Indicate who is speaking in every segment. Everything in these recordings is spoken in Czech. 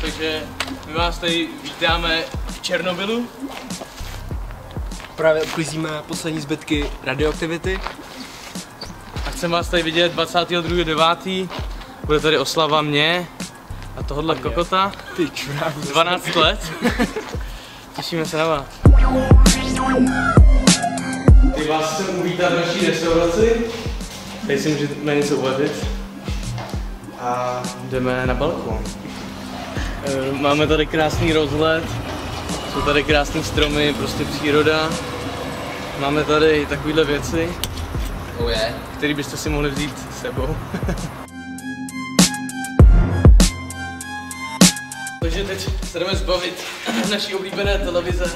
Speaker 1: Takže my vás tady vítáme v Černobylu.
Speaker 2: Právě uklízíme poslední zbytky radioaktivity.
Speaker 1: A chceme vás tady vidět 22.9. Bude tady oslava mě a tohohle kokota. 12 let. Těšíme se na vás. Teď vás chcem uvítat v naší restauraci. Tady si můžeme něco uvařit. A jdeme na balkon. Máme tady krásný rozhled, jsou tady krásný stromy, prostě příroda. Máme tady takovéhle věci, které byste si mohli vzít s sebou. Takže teď se jdeme zbavit naší oblíbené televize.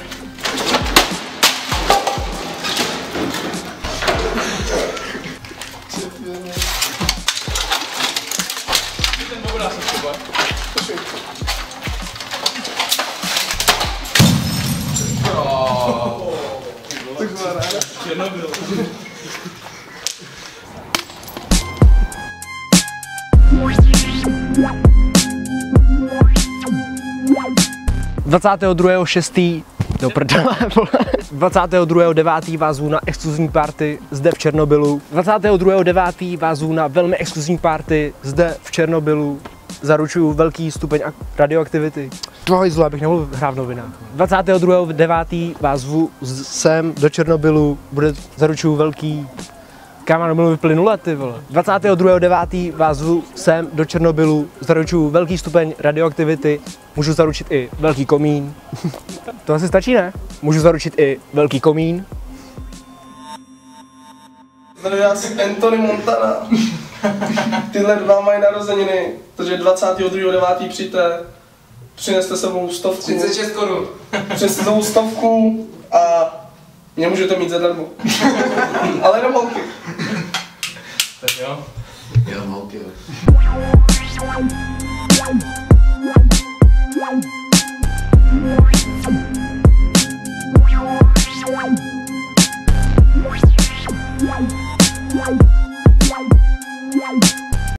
Speaker 1: Ten dobrá se třeba. Černobyl.
Speaker 2: Do prdele, 22.9. vás zvu na exkluzivní party zde v Černobylu. 22.9. vás zvu na velmi exkluzivní party zde v Černobylu. Zaručuju velký stupeň radioaktivity. Dvojzlo, abych nemohl hrát v novinách. 22.9. vás zvu sem do Černobylu, zaručuju velký... Káma, nebylo vyplynule, ty vole. 22.9. vás zvu sem do Černobylu, zaručuju velký stupeň radioaktivity, můžu zaručit i velký komín. To asi stačí, ne? Můžu zaručit i velký komín.
Speaker 3: Tady já si Anthony Montana. Tyhle dva mají narozeniny, takže 22.9. přijďte, přineste sebou 100.
Speaker 4: 36 korun.
Speaker 3: Přineste sebou 100 a mě můžete mít zadarmo. Ale do holky.
Speaker 1: Tak jo.
Speaker 4: Jo, holky.